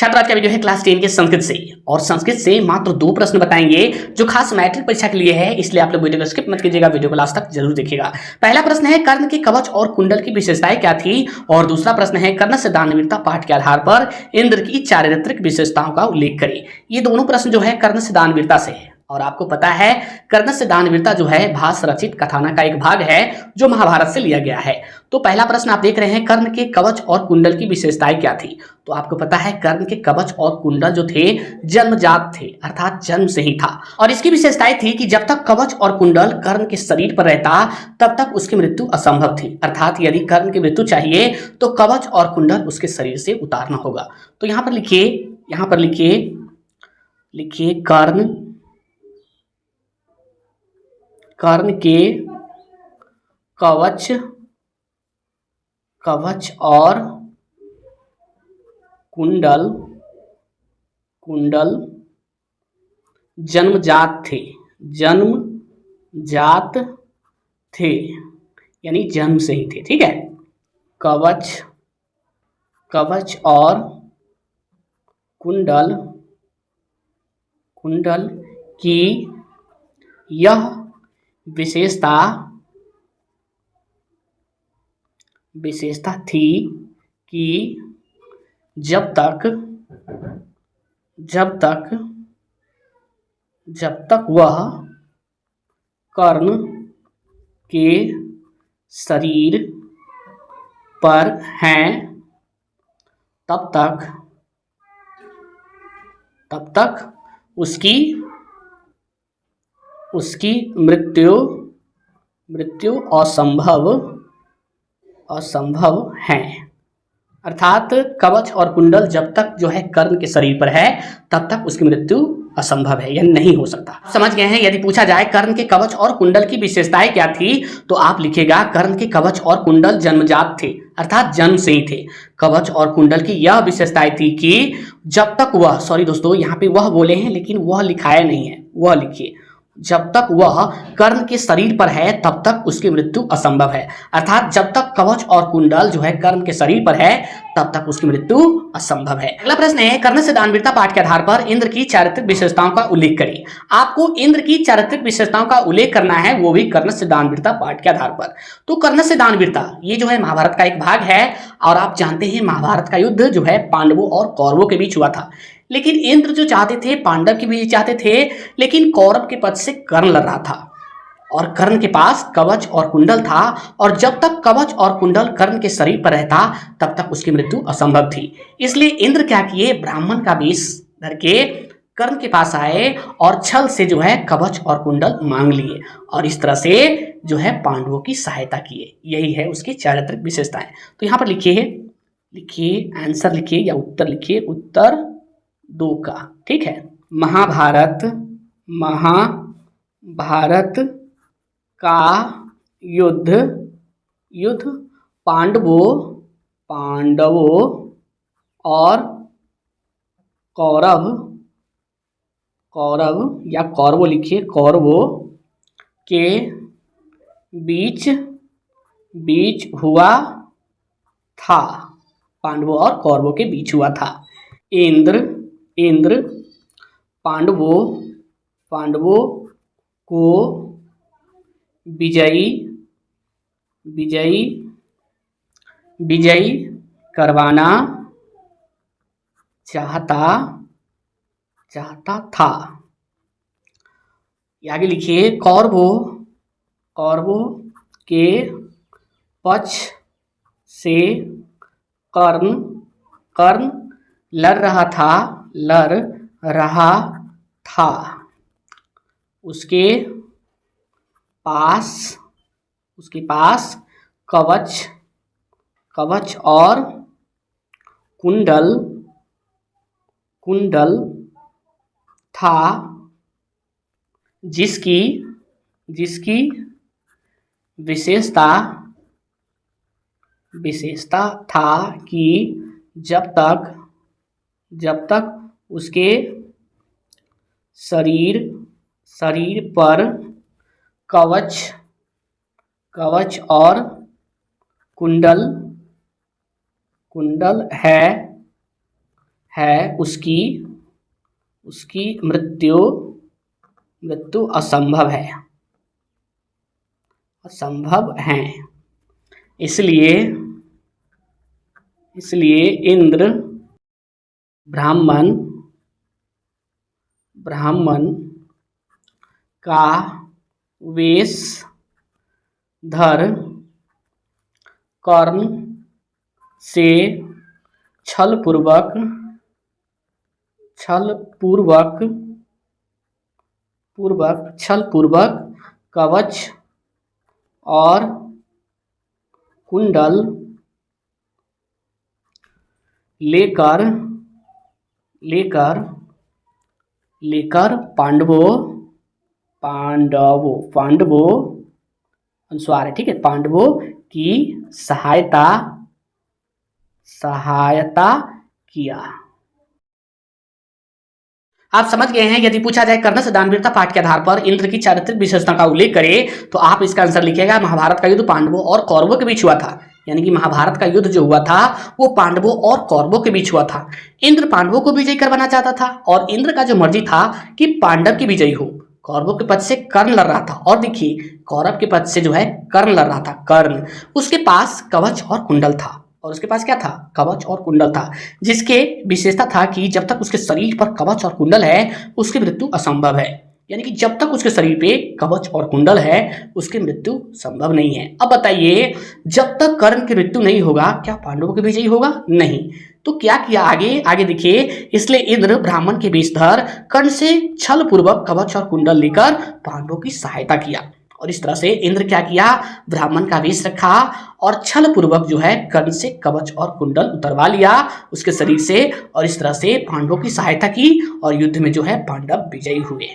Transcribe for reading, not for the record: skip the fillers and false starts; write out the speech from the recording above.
छात्र आज का वीडियो है क्लास 10 के संस्कृत से और संस्कृत से मात्र 2 प्रश्न बताएंगे जो खास मैट्रिक परीक्षा के लिए है, इसलिए आप लोग वीडियो को स्किप मत कीजिएगा, वीडियो को लास्ट तक जरूर देखिएगा। पहला प्रश्न है कर्ण के कवच और कुंडल की विशेषताएं क्या थी, और दूसरा प्रश्न है कर्ण से दानवीरता पाठ के आधार पर इंद्र की चारित्रिक विशेषताओं का उल्लेख करें। ये दोनों प्रश्न जो है कर्ण से दानवीरता से है और आपको पता है कर्ण से दानवीरता जो है भास रचित कथानक का एक भाग है जो महाभारत से लिया गया है। तो पहला प्रश्न आप देख रहे हैं कर्ण के कवच और कुंडल की विशेषताएं क्या थी। तो आपको पता है कर्ण के कवच और कुंडल जो थे जन्मजात थे, अर्थात जन्म से ही था, और इसकी विशेषताएं थी कि जब तक कवच और कुंडल कर्ण के शरीर पर रहता तब तक उसकी मृत्यु असंभव थी, अर्थात यदि कर्ण की मृत्यु चाहिए तो कवच और कुंडल उसके शरीर से उतारना होगा। तो यहां पर लिखिए कर्ण के कवच और कुंडल जन्मजात थे यानी जन्म से ही थे। ठीक है, कवच और कुंडल की यह विशेषता थी कि जब तक वह कर्ण के शरीर पर हैं तब तक उसकी मृत्यु असंभव है, अर्थात कवच और कुंडल जब तक जो है कर्ण के शरीर पर है तब तक उसकी मृत्यु असंभव है, यह नहीं हो सकता। समझ गए हैं। यदि पूछा जाए कर्ण के कवच और कुंडल की विशेषताएं क्या थी तो आप लिखिएगा कर्ण के कवच और कुंडल जन्मजात थे, अर्थात जन्म से ही थे। कवच और कुंडल की यह विशेषताएं थी कि जब तक वह, सॉरी दोस्तों यहाँ पे वह बोले हैं लेकिन वह लिखाया नहीं है, वह लिखिए, जब तक वह कर्ण के शरीर पर है तब तक उसकी मृत्यु असंभव है, अर्थात जब तक कवच और कुंडल जो है कर्ण के शरीर पर है तब तक उसकी मृत्यु असंभव है। अगला प्रश्न है कर्ण से दानवीरता पाठ के आधार पर इंद्र की चारित्रिक विशेषताओं का उल्लेख करिए। आपको इंद्र की चारित्रिक विशेषताओं का उल्लेख करना है, वो भी कर्ण से दानवीरता पाठ के आधार पर। तो कर्ण से दानवीरता ये जो है महाभारत का एक भाग है और आप जानते हैं महाभारत का युद्ध जो है पांडवों और कौरवों के बीच हुआ था, लेकिन इंद्र जो चाहते थे पांडव की भी चाहते थे, लेकिन कौरव के पद से कर्ण लड़ रहा था और कर्ण के पास कवच और कुंडल था, और जब तक कवच और कुंडल कर्ण के शरीर पर रहता तब तक उसकी मृत्यु असंभव थी। इसलिए इंद्र क्या किए, ब्राह्मण का वेश धर के कर्ण के पास आए और छल से जो है कवच और कुंडल मांग लिए और इस तरह से जो है पांडवों की सहायता किए। यही है उसकी चारित्रिक विशेषताएं। तो यहाँ पर लिखिए आंसर लिखिए या उत्तर लिखिए, उत्तर 2 का। ठीक है, महाभारत का युद्ध पांडवों और कौरव या कौरवों लिखिए, कौरवों के बीच हुआ था, पांडवों और कौरवों के बीच हुआ था। इंद्र पांडवों को विजयी करवाना चाहता था। आगे लिखिए कौरवों के पक्ष से कर्ण लड़ रहा था। उसके पास कवच और कुंडल था, जिसकी विशेषता था कि जब तक उसके शरीर पर कवच और कुंडल है उसकी मृत्यु असंभव है, इसलिए इंद्र ब्राह्मण का वेश धर कर्ण से छल पूर्वक कवच और कुंडल लेकर पांडवों अनुसार है, ठीक है, पांडवों की सहायता किया। आप समझ गए हैं। यदि पूछा जाए कर्ण से दानवीरता पाठ के आधार पर इंद्र की चारित्रिक विशेषता का उल्लेख करे तो आप इसका आंसर लिखिएगा महाभारत का युद्ध पांडवों और कौरवों के बीच हुआ था, यानी कि महाभारत का युद्ध जो हुआ था वो पांडवों और कौरवों के बीच हुआ था। इंद्र पांडवों को विजयी करवाना चाहता था और इंद्र का जो मर्जी था कि पांडव की विजयी हो। कौरवों के पद से कर्ण लड़ रहा था और देखिए कौरव के पद से जो है कर्ण लड़ रहा था। कर्ण, उसके पास कवच और कुंडल था, और उसके पास क्या था? कवच और कुंडल था, जिसके विशेषता था कि जब तक उसके शरीर पर कवच और कुंडल है उसकी मृत्यु असंभव है, यानी कि जब तक उसके शरीर पे कवच और कुंडल है उसकी मृत्यु संभव नहीं है। अब बताइए जब तक कर्ण की मृत्यु नहीं होगा क्या पांडवों की विजयी होगा? नहीं। तो क्या किया आगे देखिए, इसलिए इंद्र ब्राह्मण के वेश धर कर्ण से छल पूर्वक कवच और कुंडल लेकर पांडवों की सहायता किया। और इस तरह से इंद्र क्या किया? ब्राह्मण का वेश रखा और छल पूर्वक जो है कर्ण से कवच और कुंडल उतरवा लिया उसके शरीर से, और इस तरह से पांडवों की सहायता की और युद्ध में जो है पांडव विजयी हुए।